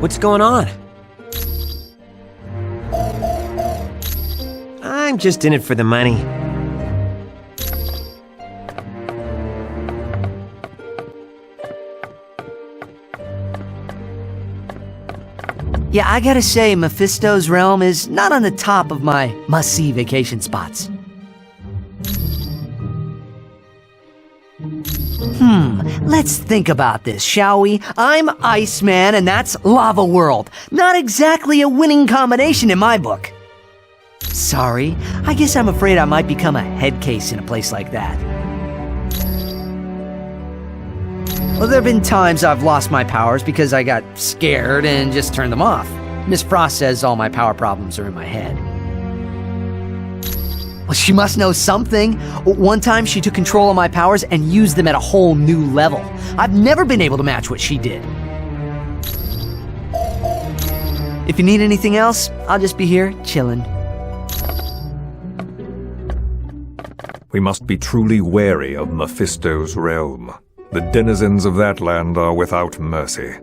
What's going on? I'm just in it for the money. Yeah, I gotta say, Mephisto's realm is not on the top of my must-see vacation spots. Let's think about this, shall we? I'm Iceman, and that's Lava World. Not exactly a winning combination in my book. Sorry, I guess I'm afraid I might become a head case in a place like that. Well, there have been times I've lost my powers because I got scared and just turned them off. Miss Frost says all my power problems are in my head. Well, she must know something. One time she took control of my powers and used them at a whole new level. I've never been able to match what she did. If you need anything else, I'll just be here chilling. We must be truly wary of Mephisto's realm. The denizens of that land are without mercy.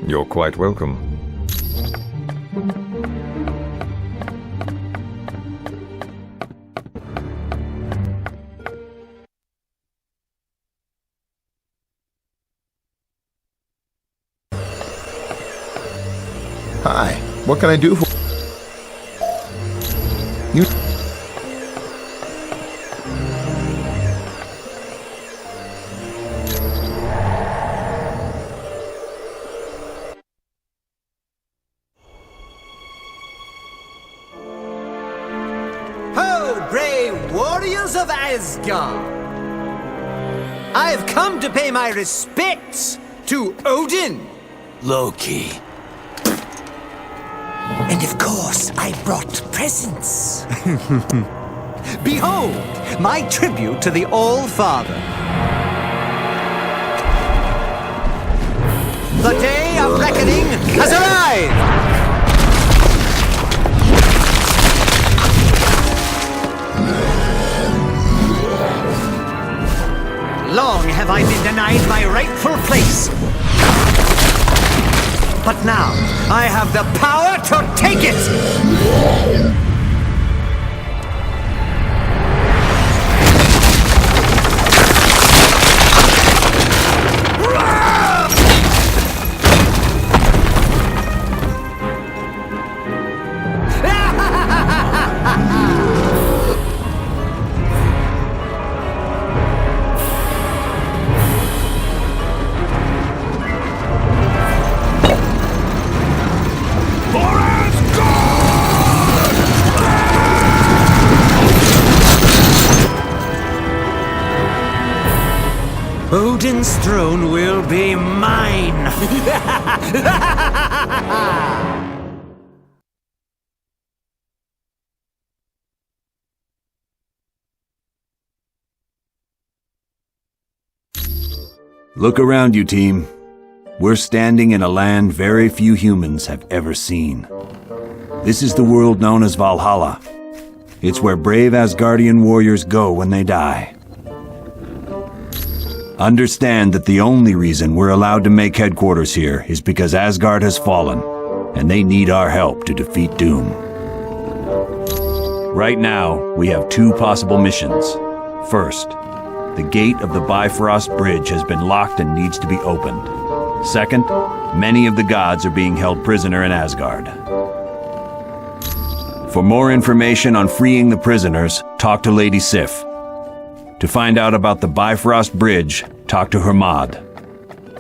You're quite welcome. Hi, what can I do for you? Ho, brave warriors of Asgard! I have come to pay my respects to Odin, Loki. And of course, I brought presents. Behold, my tribute to the All-Father. The day of reckoning has arrived! Long have I been denied my rightful place. But now, I have the power to take it! Odin's throne will be mine! Look around you, team. We're standing in a land very few humans have ever seen. This is the world known as Valhalla. It's where brave Asgardian warriors go when they die. Understand that the only reason we're allowed to make headquarters here is because Asgard has fallen, and they need our help to defeat Doom. Right now, we have two possible missions. First, the gate of the Bifrost bridge has been locked and needs to be opened. Second, many of the gods are being held prisoner in Asgard. For more information on freeing the prisoners, talk to Lady Sif. To find out about the Bifrost Bridge, talk to Hermod.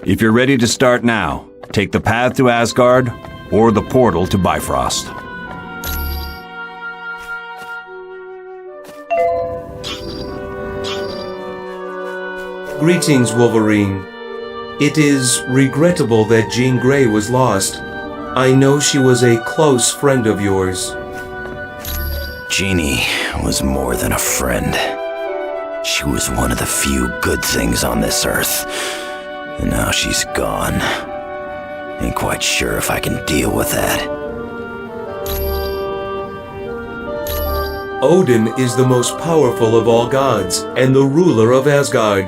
If you're ready to start now, take the path to Asgard or the portal to Bifrost. Greetings, Wolverine. It is regrettable that Jean Grey was lost. I know she was a close friend of yours. Jeannie was more than a friend. She was one of the few good things on this earth. And now she's gone. Ain't quite sure if I can deal with that. Odin is the most powerful of all gods and the ruler of Asgard.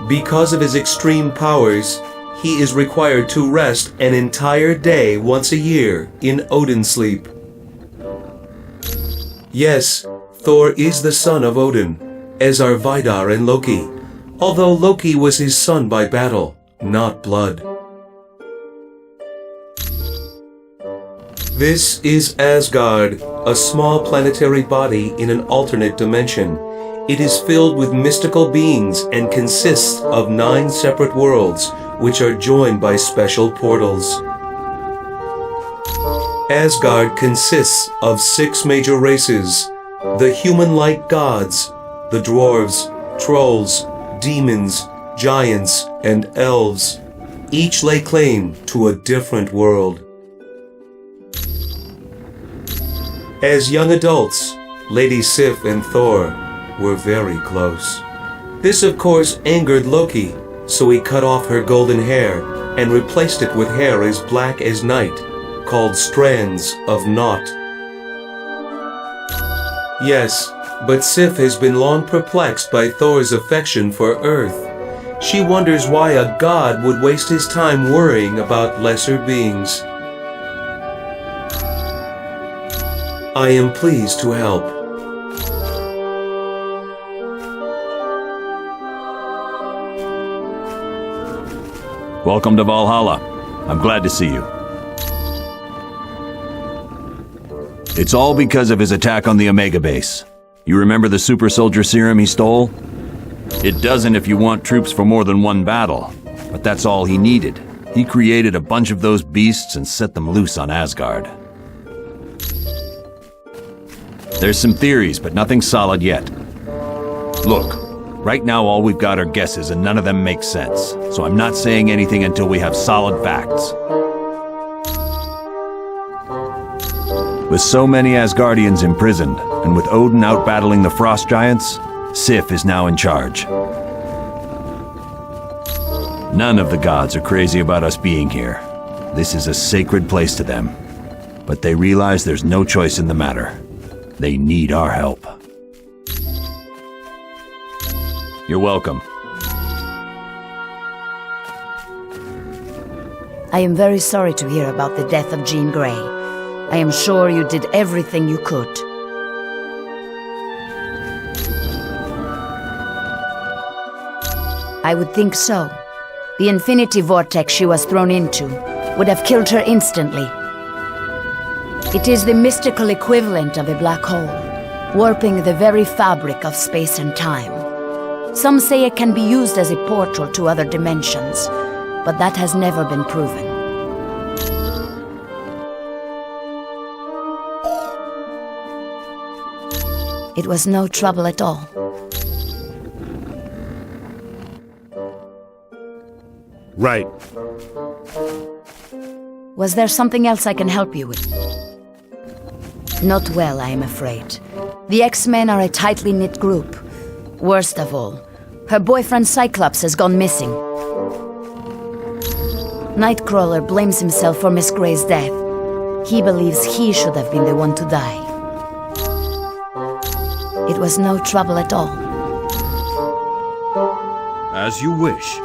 Because of his extreme powers, he is required to rest an entire day once a year in Odin sleep. Yes, Thor is the son of Odin, as are Vidar and Loki, although Loki was his son by battle, not blood. This is Asgard, a small planetary body in an alternate dimension. It is filled with mystical beings and consists of 9 separate worlds, which are joined by special portals. Asgard consists of 6 major races: the human-like gods, the dwarves, trolls, demons, giants, and elves. Each lay claim to a different world. As young adults, Lady Sif and Thor were very close. This of course angered Loki, so he cut off her golden hair and replaced it with hair as black as night, called strands of Naught. Yes, but Sif has been long perplexed by Thor's affection for Earth. She wonders why a god would waste his time worrying about lesser beings. I am pleased to help. Welcome to Valhalla. I'm glad to see you. It's all because of his attack on the Omega base. You remember the super soldier serum he stole? It doesn't if you want troops for more than one battle, but that's all he needed. He created a bunch of those beasts and set them loose on Asgard. There's some theories, but nothing solid yet. Look, right now all we've got are guesses and none of them make sense, so I'm not saying anything until we have solid facts. With so many Asgardians imprisoned, and with Odin out battling the frost giants, Sif is now in charge. None of the gods are crazy about us being here. This is a sacred place to them. But they realize there's no choice in the matter. They need our help. You're welcome. I am very sorry to hear about the death of Jean Grey. I am sure you did everything you could. I would think so. The infinity vortex she was thrown into would have killed her instantly. It is the mystical equivalent of a black hole, warping the very fabric of space and time. Some say it can be used as a portal to other dimensions, but that has never been proven. It was no trouble at all. Right. Was there something else I can help you with? Not well, I am afraid. The X-Men are a tightly knit group. Worst of all, her boyfriend Cyclops has gone missing. Nightcrawler blames himself for Miss Grey's death. He believes he should have been the one to die. It was no trouble at all. As you wish.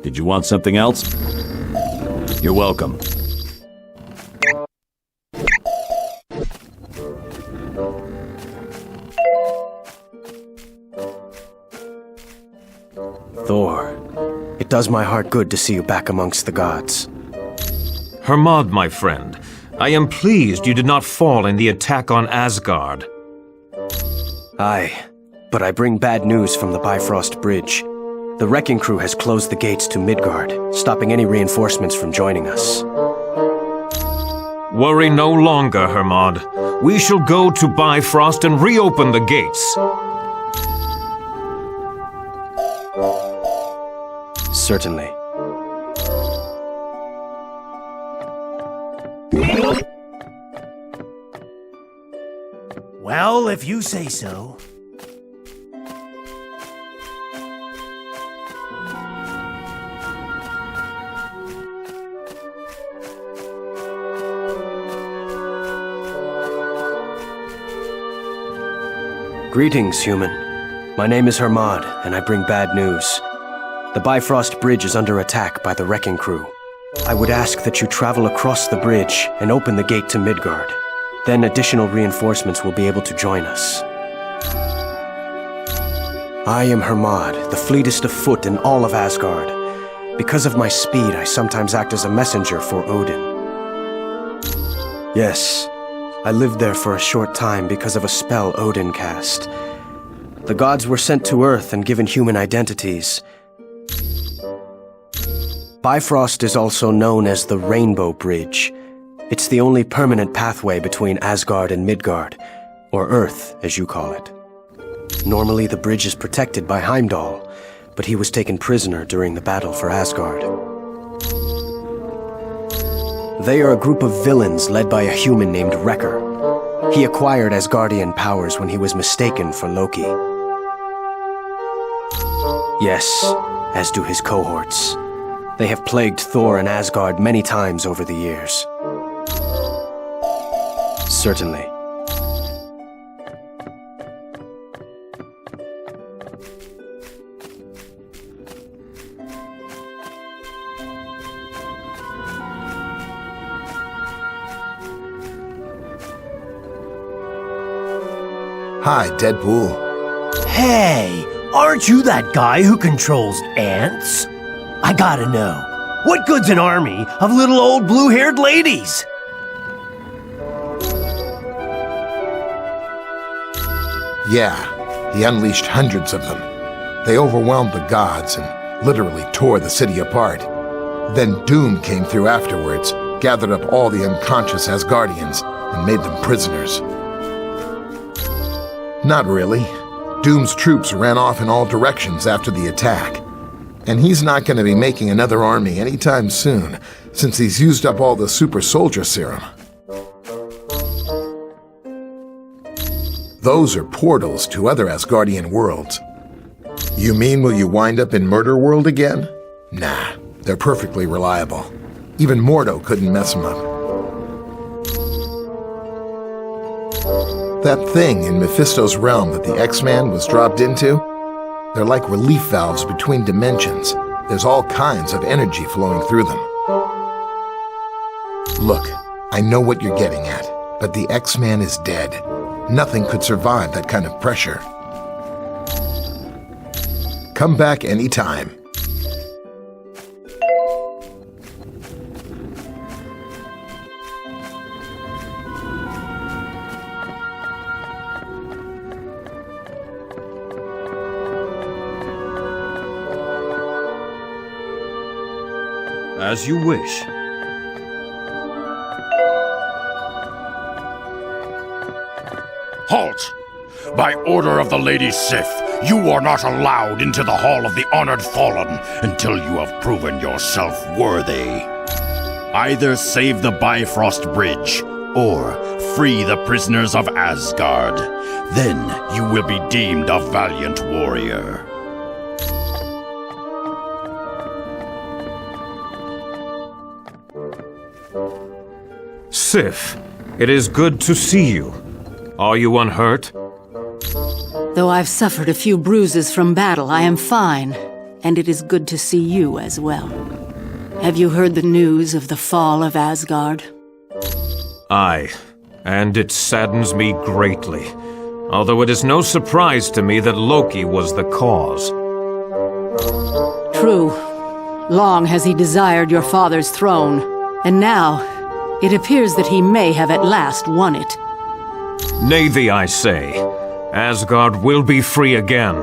Did you want something else? You're welcome. Thor, it does my heart good to see you back amongst the gods. Hermod, my friend, I am pleased you did not fall in the attack on Asgard. Aye, but I bring bad news from the Bifrost Bridge. The wrecking crew has closed the gates to Midgard, stopping any reinforcements from joining us. Worry no longer, Hermod. We shall go to Bifrost and reopen the gates. Certainly. Well, if you say so. Greetings, human. My name is Hermod, and I bring bad news. The Bifrost Bridge is under attack by the Wrecking Crew. I would ask that you travel across the bridge and open the gate to Midgard. Then additional reinforcements will be able to join us. I am Hermod, the fleetest of foot in all of Asgard. Because of my speed, I sometimes act as a messenger for Odin. Yes, I lived there for a short time because of a spell Odin cast. The gods were sent to Earth and given human identities. Bifrost is also known as the Rainbow Bridge. It's the only permanent pathway between Asgard and Midgard, or Earth, as you call it. Normally, the bridge is protected by Heimdall, but he was taken prisoner during the battle for Asgard. They are a group of villains led by a human named Wrecker. He acquired Asgardian powers when he was mistaken for Loki. Yes, as do his cohorts. They have plagued Thor and Asgard many times over the years. Certainly. Hi, Deadpool. Hey, aren't you that guy who controls ants? I gotta know, what good's an army of little old blue-haired ladies? Yeah, he unleashed hundreds of them. They overwhelmed the gods and literally tore the city apart. Then Doom came through afterwards, gathered up all the unconscious Asgardians, and made them prisoners. Not really. Doom's troops ran off in all directions after the attack. And he's not going to be making another army anytime soon, since he's used up all the super soldier serum. Those are portals to other Asgardian worlds. You mean will you wind up in Murder World again? Nah, they're perfectly reliable. Even Mordo couldn't mess them up. That thing in Mephisto's realm that the X-Man was dropped into? They're like relief valves between dimensions. There's all kinds of energy flowing through them. Look, I know what you're getting at, but the X-Man is dead. Nothing could survive that kind of pressure. Come back anytime. As you wish. Halt! By order of the Lady Sif, you are not allowed into the Hall of the Honored Fallen until you have proven yourself worthy. Either save the Bifrost Bridge, or free the prisoners of Asgard. Then you will be deemed a valiant warrior. Sif, it is good to see you. Are you unhurt? Though I've suffered a few bruises from battle, I am fine, and it is good to see you as well. Have you heard the news of the fall of Asgard? Aye, and it saddens me greatly. Although it is no surprise to me that Loki was the cause. True. Long has he desired your father's throne, and now it appears that he may have at last won it. Nay thee, I say. Asgard will be free again.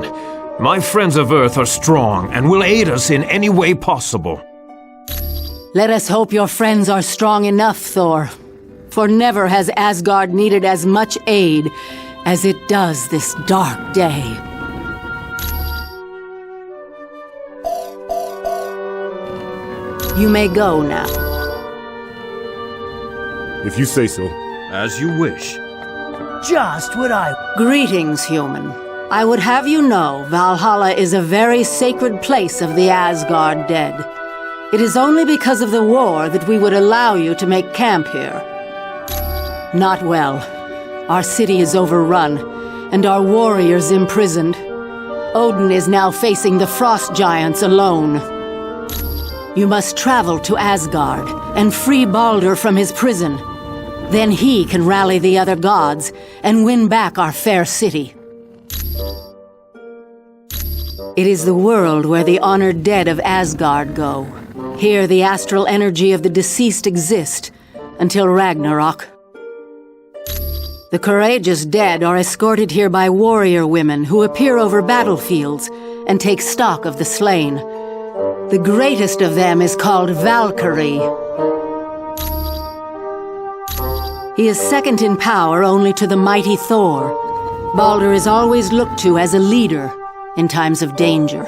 My friends of Earth are strong and will aid us in any way possible. Let us hope your friends are strong enough, Thor. For never has Asgard needed as much aid as it does this dark day. You may go now. If you say so. As you wish. Just what I... Greetings, human. I would have you know Valhalla is a very sacred place of the Asgard dead. It is only because of the war that we would allow you to make camp here. Not well. Our city is overrun, and our warriors imprisoned. Odin is now facing the frost giants alone. You must travel to Asgard and free Baldur from his prison. Then he can rally the other gods and win back our fair city. It is the world where the honored dead of Asgard go. Here the astral energy of the deceased exist until Ragnarok. The courageous dead are escorted here by warrior women who appear over battlefields and take stock of the slain. The greatest of them is called Valkyrie. He is second in power only to the mighty Thor. Baldur is always looked to as a leader in times of danger.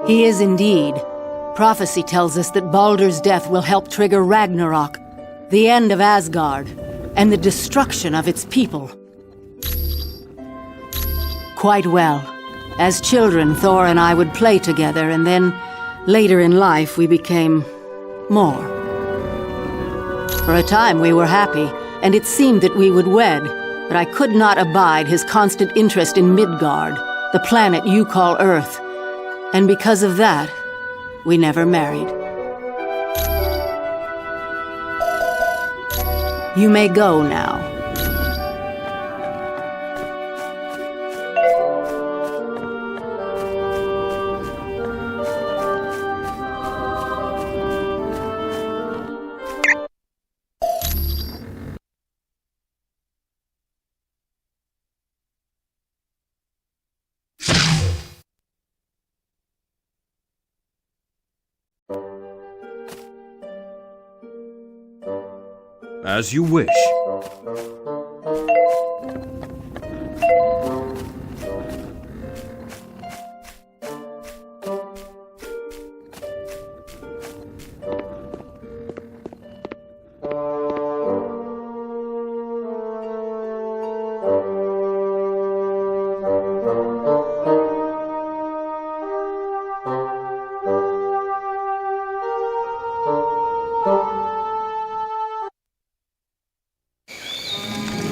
He is indeed. Prophecy tells us that Baldur's death will help trigger Ragnarok, the end of Asgard, and the destruction of its people. Quite well. As children, Thor and I would play together, and then, later in life, we became more. For a time we were happy, and it seemed that we would wed, but I could not abide his constant interest in Midgard, the planet you call Earth, and because of that, we never married. You may go now. As you wish.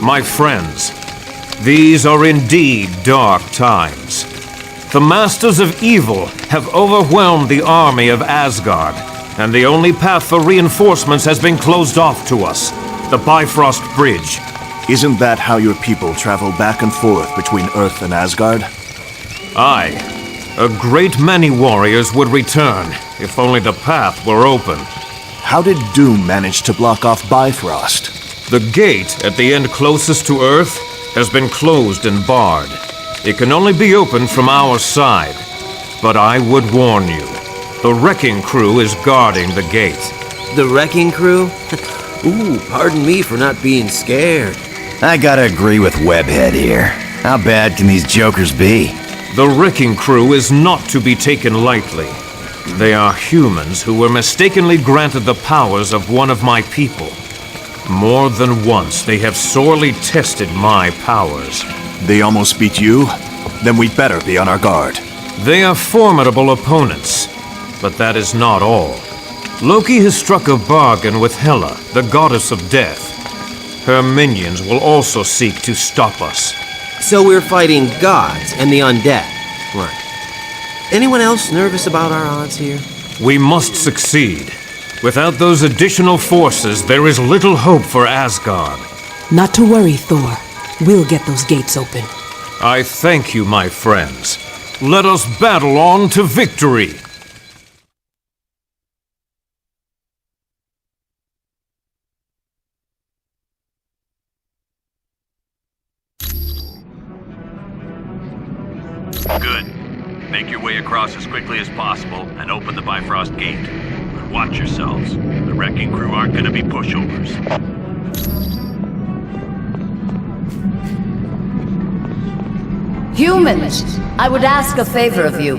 My friends, these are indeed dark times. The masters of evil have overwhelmed the army of Asgard, and the only path for reinforcements has been closed off to us, the Bifrost Bridge. Isn't that how your people travel back and forth between Earth and Asgard? Aye. A great many warriors would return, if only the path were open. How did Doom manage to block off Bifrost? The gate at the end closest to Earth has been closed and barred. It can only be opened from our side. But I would warn you, the wrecking crew is guarding the gate. The wrecking crew? Ooh, pardon me for not being scared. I gotta agree with Webhead here. How bad can these jokers be? The wrecking crew is not to be taken lightly. They are humans who were mistakenly granted the powers of one of my people. More than once, they have sorely tested my powers. They almost beat you? Then we'd better be on our guard. They are formidable opponents, but that is not all. Loki has struck a bargain with Hela, the goddess of death. Her minions will also seek to stop us. So we're fighting gods and the undead. Right. Anyone else nervous about our odds here? We must succeed. Without those additional forces, there is little hope for Asgard. Not to worry, Thor. We'll get those gates open. I thank you, my friends. Let us battle on to victory! Good. Make your way across as quickly as possible and open the Bifrost gate. But watch yourselves. The wrecking crew aren't gonna be pushovers. Humans, I would ask a favor of you.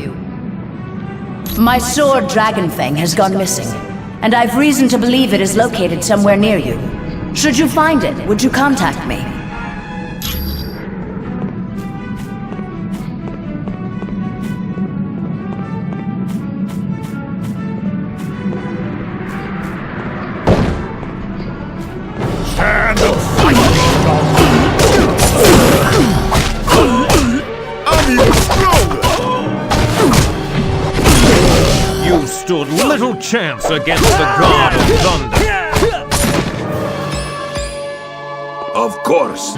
My sword Dragonfang has gone missing, and I've reason to believe it is located somewhere near you. Should you find it, would you contact me? Stand and fight me, dog! I'm even stronger! You stood little chance against the God of Thunder. Of course.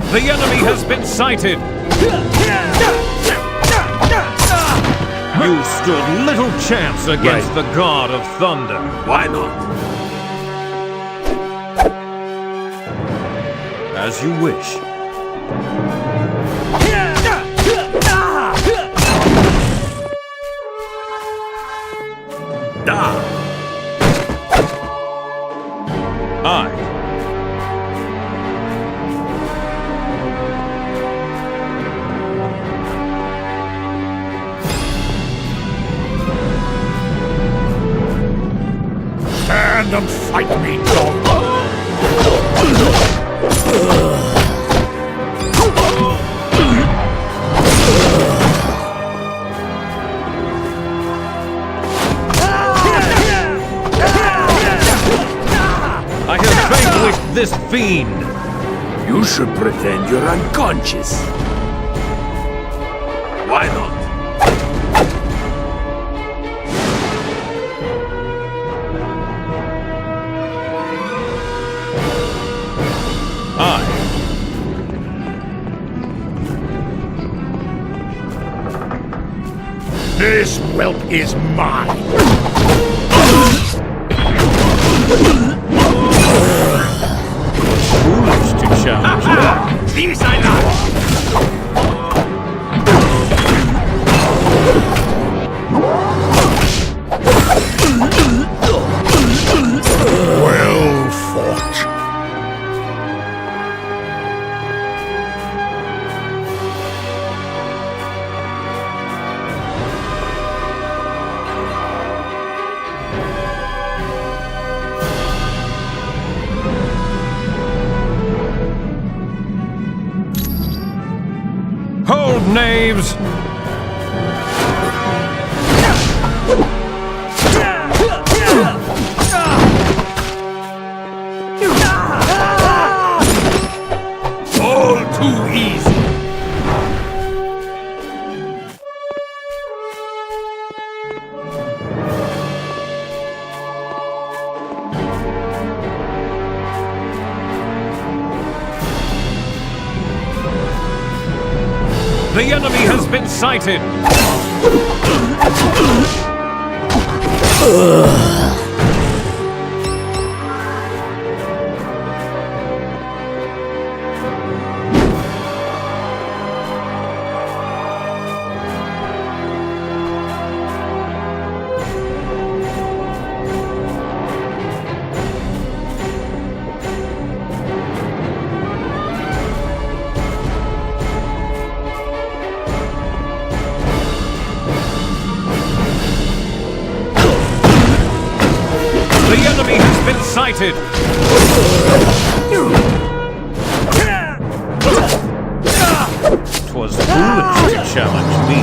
The enemy has been sighted! You stood little chance against the God of Thunder. Why not? As you wish. Aye. Stand and fight me, dog! I have vanquished this fiend! You should pretend you're unconscious. Why not? Aye. This whelp is mine! Foolish to challenge that. These I well fought. Hold, knaves! All too easy. The enemy has been sighted! defeated! 'Twas foolish to challenge me.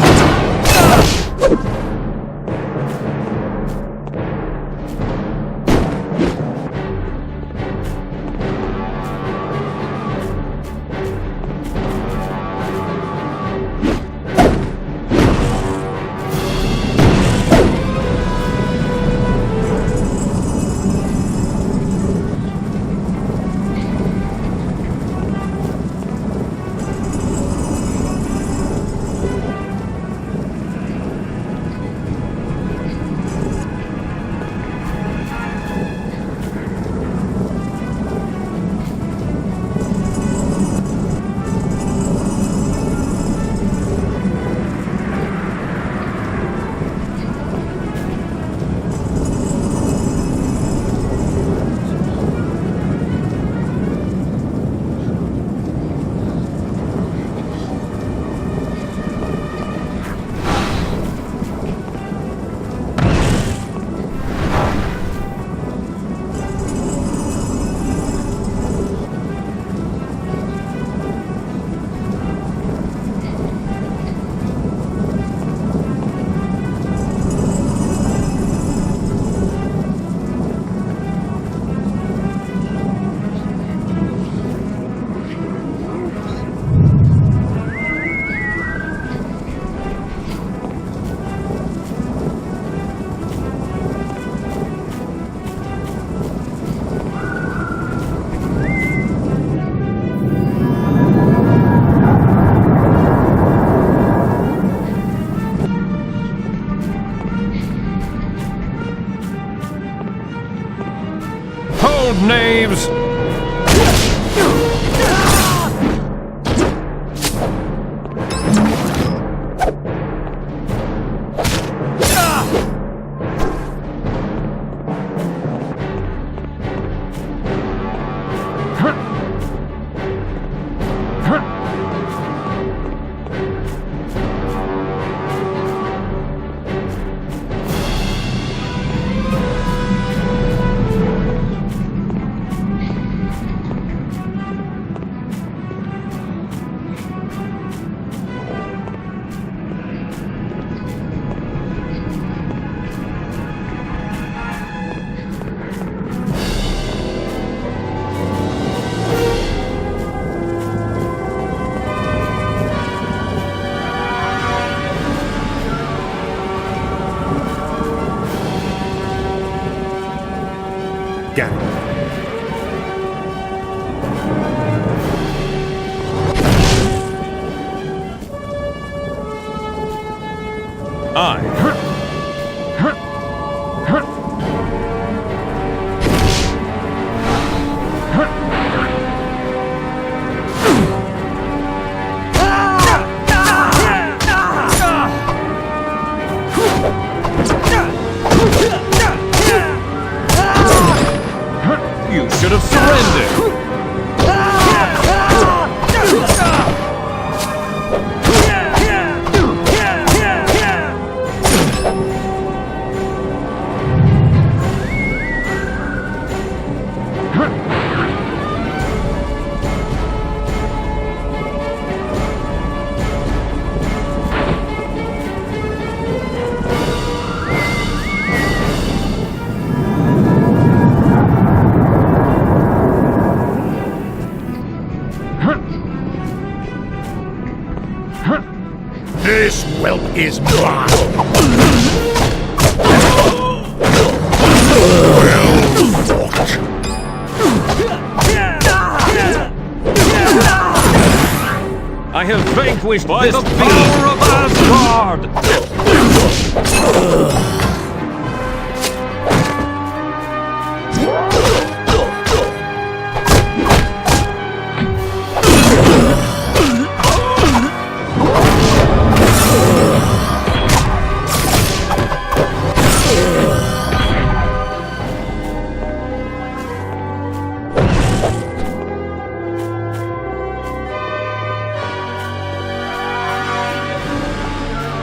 Knaves! You should have surrendered! This whelp is mine! Well fought! I have vanquished by the power of Asgard!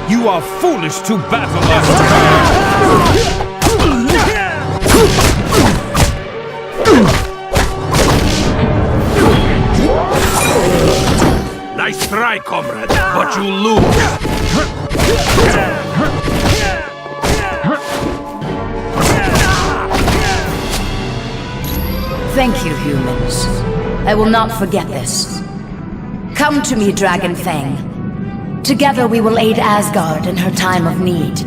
You are foolish to battle us! try, comrade, but you lose. Thank you, humans. I will not forget this. Come to me, Dragon Fang. Together we will aid Asgard in her time of need.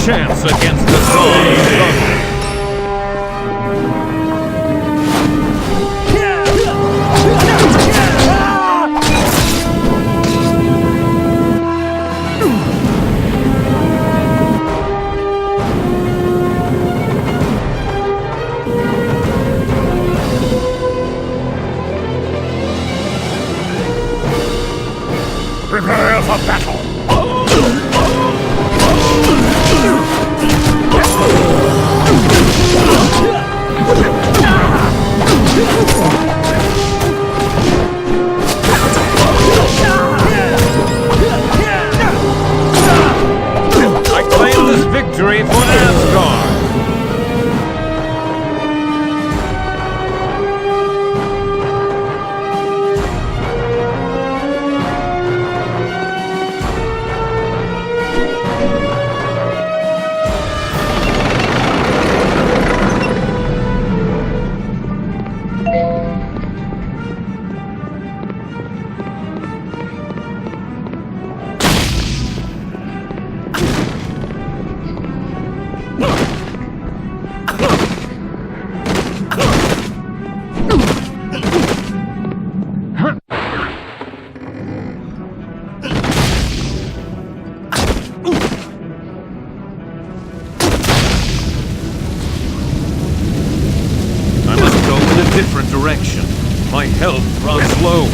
Chance against the gods. Prepare for battle! I claim this victory for Asgard. Different direction. My health runs low.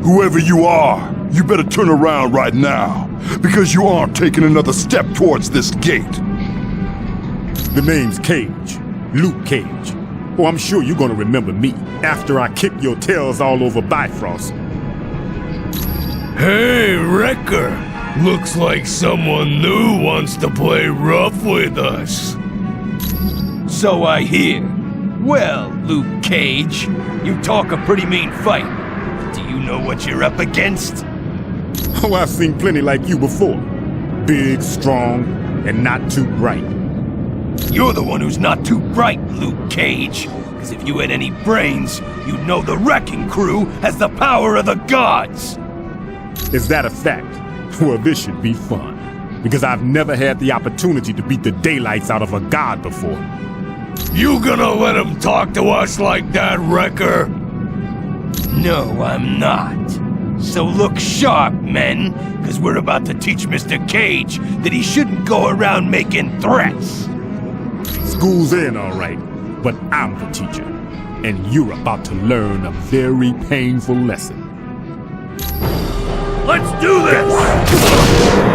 Whoever you are, you better turn around right now, because you aren't taking another step towards this gate. The name's Cage. Luke Cage. Oh, I'm sure you're gonna remember me after I kick your tails all over Bifrost. Hey, Wrecker! Looks like someone new wants to play rough with us. So I hear. Well, Luke Cage, you talk a pretty mean fight. Do you know what you're up against? Oh, I've seen plenty like you before. Big, strong, and not too bright. You're the one who's not too bright, Luke Cage. Because if you had any brains, you'd know the Wrecking Crew has the power of the gods. Is that a fact? Well, this should be fun. Because I've never had the opportunity to beat the daylights out of a god before. You gonna let him talk to us like that, Wrecker? No, I'm not. So look sharp, men, because we're about to teach Mr. Cage that he shouldn't go around making threats. School's in, all right, but I'm the teacher, and you're about to learn a very painful lesson. Let's do this!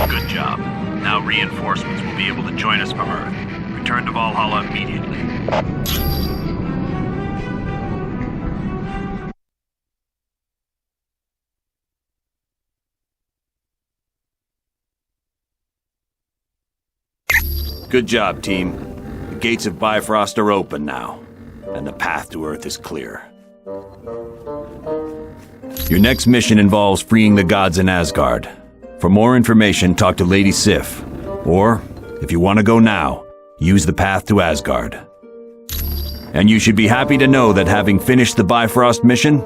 Good job. Now reinforcements will be able to join us from Earth. Return to Valhalla immediately. Good job, team. The gates of Bifrost are open now, and the path to Earth is clear. Your next mission involves freeing the gods in Asgard. For more information, talk to Lady Sif. Or, if you want to go now, use the path to Asgard. And you should be happy to know that having finished the Bifrost mission,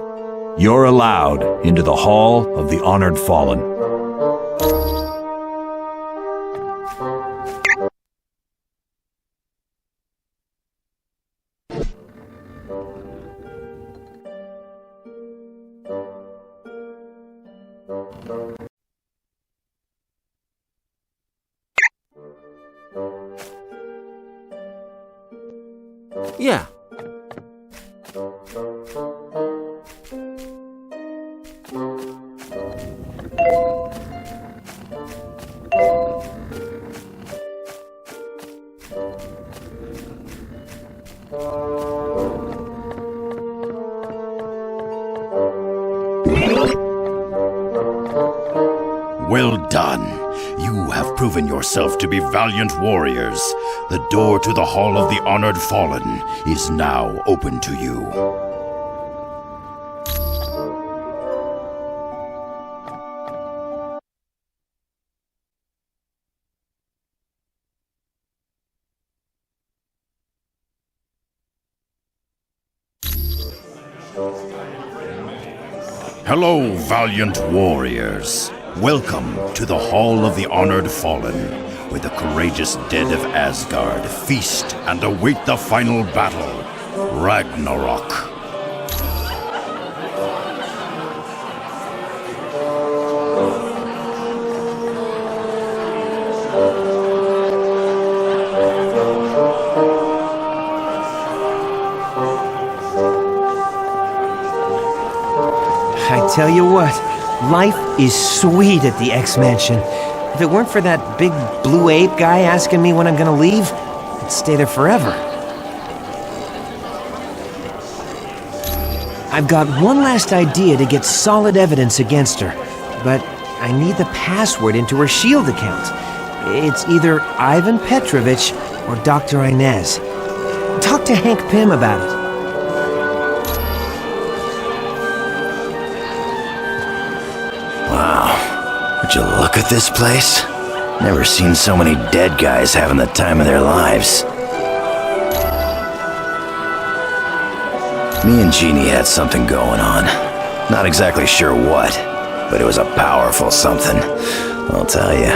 you're allowed into the Hall of the Honored Fallen. Yeah. Well done. You have proven yourself to be valiant warriors. The door to the Hall of the Honored Fallen is now open to you. Hello, valiant warriors. Welcome to the Hall of the Honored Fallen, where the courageous dead of Asgard feast and await the final battle, Ragnarok. I tell you what, life is sweet at the X-Mansion. If it weren't for that big blue ape guy asking me when I'm gonna leave, I'd stay there forever. I've got one last idea to get solid evidence against her, but I need the password into her S.H.I.E.L.D. account. It's either Ivan Petrovich or Dr. Inez. Talk to Hank Pym about it. Wow, would you look at this place? Never seen so many dead guys having the time of their lives. Me and Jeannie had something going on. Not exactly sure what, but it was a powerful something, I'll tell you.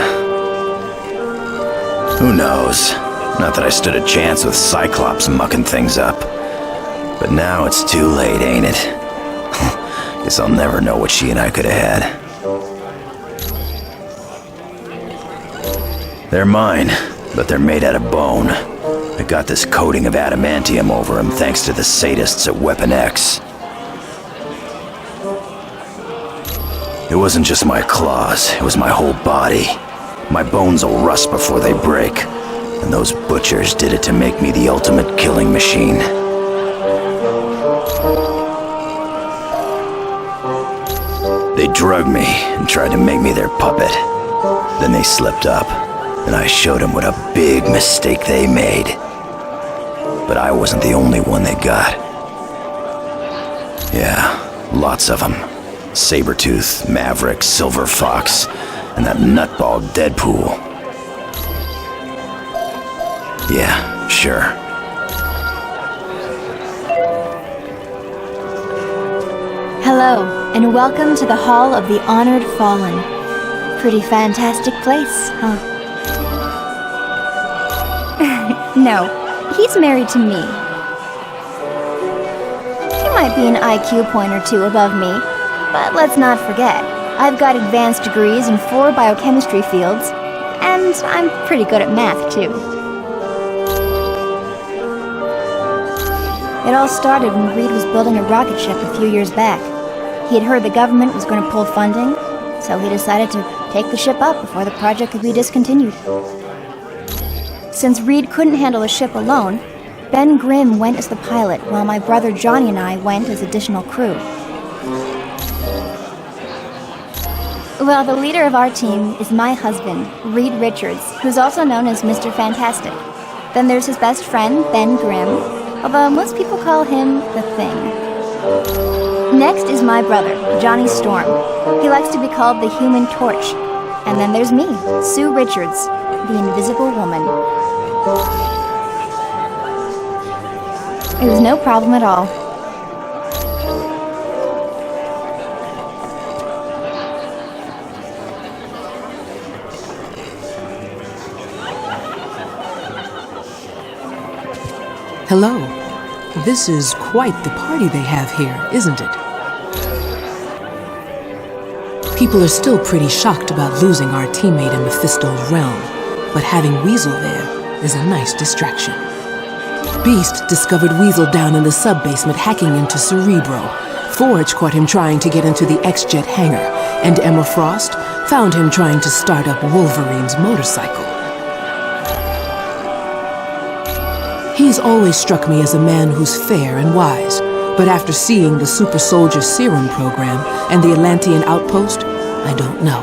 Who knows? Not that I stood a chance with Cyclops mucking things up. But now it's too late, ain't it? Guess I'll never know what she and I could have had. They're mine, but they're made out of bone. I got this coating of adamantium over them thanks to the sadists at Weapon X. It wasn't just my claws, it was my whole body. My bones will rust before they break, and those butchers did it to make me the ultimate killing machine. They drugged me and tried to make me their puppet. Then they slipped up, and I showed them what a big mistake they made. But I wasn't the only one they got. Yeah, lots of them. Sabretooth, Maverick, Silver Fox, and that nutball Deadpool. Yeah, sure. Hello, and welcome to the Hall of the Honored Fallen. Pretty fantastic place, huh? No, he's married to me. He might be an IQ point or two above me, but let's not forget, I've got advanced degrees in 4 biochemistry fields, and I'm pretty good at math, too. It all started when Reed was building a rocket ship a few years back. He had heard the government was going to pull funding, so he decided to take the ship up before the project could be discontinued. Since Reed couldn't handle a ship alone, Ben Grimm went as the pilot while my brother Johnny and I went as additional crew. Well, the leader of our team is my husband, Reed Richards, who's also known as Mr. Fantastic. Then there's his best friend, Ben Grimm, although most people call him the Thing. Next is my brother, Johnny Storm. He likes to be called the Human Torch. And then there's me, Sue Richards, the Invisible Woman. It was no problem at all. Hello. This is quite the party they have here, isn't it? People are still pretty shocked about losing our teammate in Mephisto's realm, but having Weasel there is a nice distraction. Beast discovered Weasel down in the sub-basement hacking into Cerebro. Forge caught him trying to get into the X-Jet hangar, and Emma Frost found him trying to start up Wolverine's motorcycle. He's always struck me as a man who's fair and wise, but after seeing the Super Soldier Serum program and the Atlantean outpost, I don't know.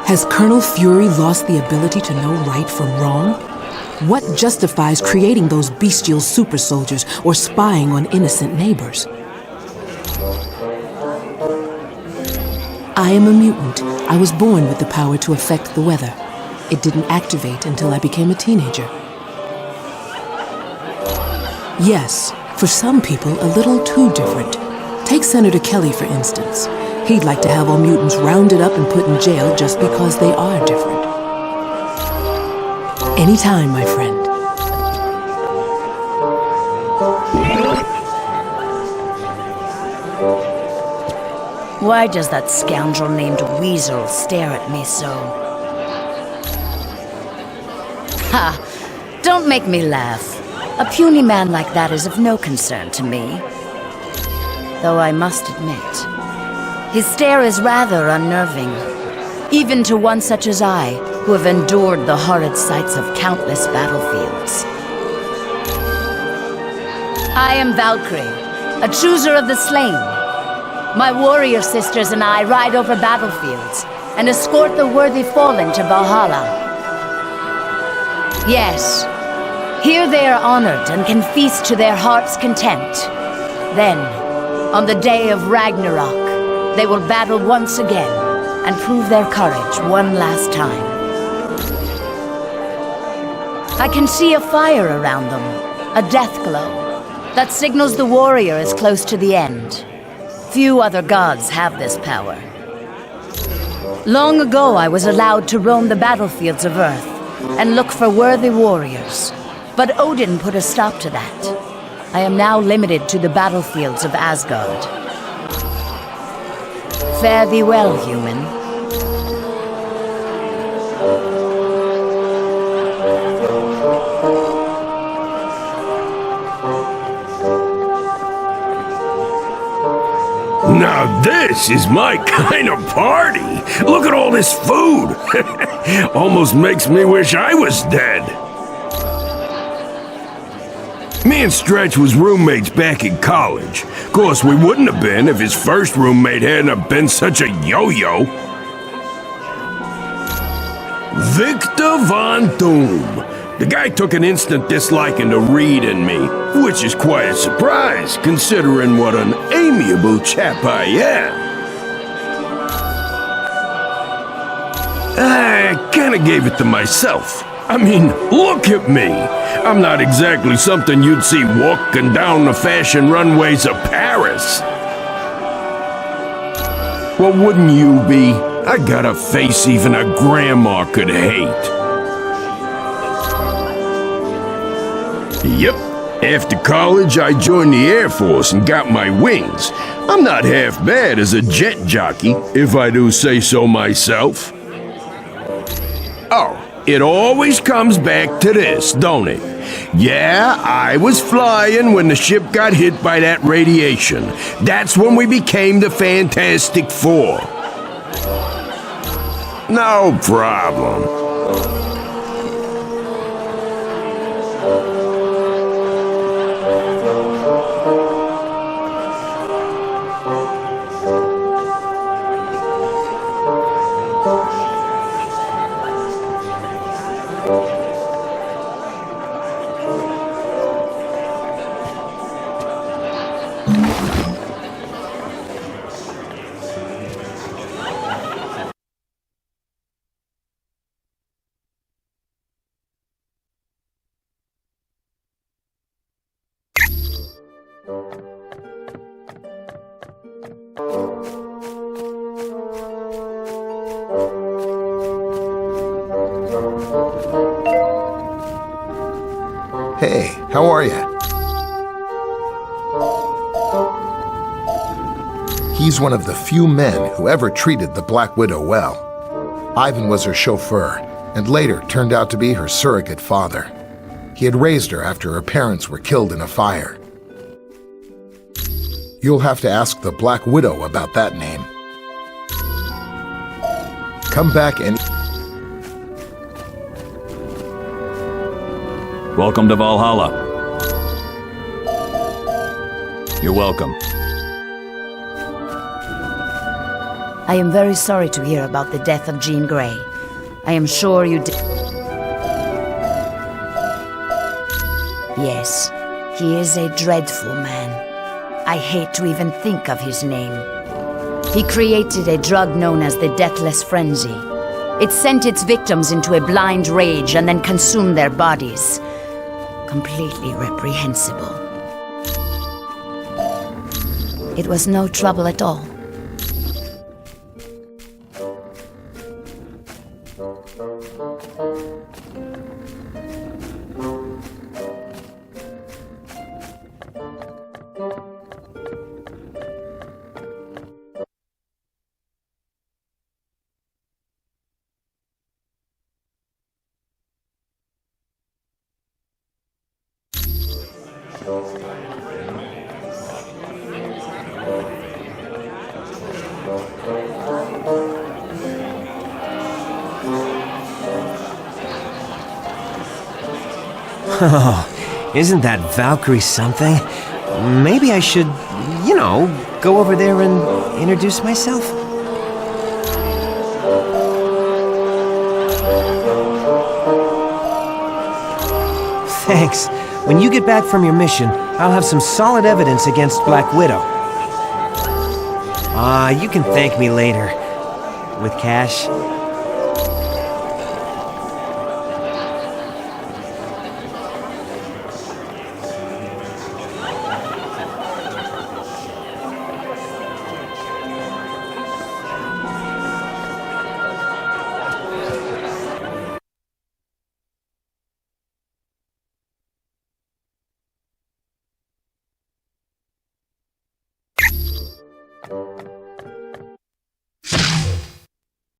Has Colonel Fury lost the ability to know right from wrong? What justifies creating those bestial super soldiers or spying on innocent neighbors? I am a mutant. I was born with the power to affect the weather. It didn't activate until I became a teenager. Yes, for some people, a little too different. Take Senator Kelly, for instance. He'd like to have all mutants rounded up and put in jail just because they are different. Anytime, my friend. Why does that scoundrel named Weasel stare at me so? Ha! Don't make me laugh. A puny man like that is of no concern to me. Though I must admit, his stare is rather unnerving, even to one such as I, who have endured the horrid sights of countless battlefields. I am Valkyrie, a chooser of the slain. My warrior sisters and I ride over battlefields and escort the worthy fallen to Valhalla. Yes, here they are honored and can feast to their heart's content. Then, on the day of Ragnarok, they will battle once again and prove their courage one last time. I can see a fire around them, a death glow, that signals the warrior is close to the end. Few other gods have this power. Long ago, I was allowed to roam the battlefields of Earth, and look for worthy warriors. But Odin put a stop to that. I am now limited to the battlefields of Asgard. Fare thee well, human. Now this is my kind of party. Look at all this food. Almost makes me wish I was dead. Me and Stretch was roommates back in college. Of course, we wouldn't have been if his first roommate hadn't have been such a yo-yo. Victor Von Doom. The guy took an instant disliking to Reed and me, which is quite a surprise, considering what an amiable chap I am. I kinda gave it to myself. I mean, look at me. I'm not exactly something you'd see walking down the fashion runways of Paris. Well, wouldn't you be? I got a face even a grandma could hate. Yep. After college, I joined the Air Force and got my wings. I'm not half bad as a jet jockey, if I do say so myself. Oh, it always comes back to this, don't it? Yeah, I was flying when the ship got hit by that radiation. That's when we became the Fantastic Four. No problem. Hey, how are you? He's one of the few men who ever treated the Black Widow well. Ivan was her chauffeur, and later turned out to be her surrogate father. He had raised her after her parents were killed in a fire. You'll have to ask the Black Widow about that name. Come back and... Welcome to Valhalla. You're welcome. I am very sorry to hear about the death of Jean Grey. I am sure you did. Yes, he is a dreadful man. I hate to even think of his name. He created a drug known as the Deathless Frenzy. It sent its victims into a blind rage and then consumed their bodies. Completely reprehensible. It was no trouble at all. Oh, isn't that Valkyrie something? Maybe I should, go over there and introduce myself? Thanks. When you get back from your mission, I'll have some solid evidence against Black Widow. You can thank me later. With cash.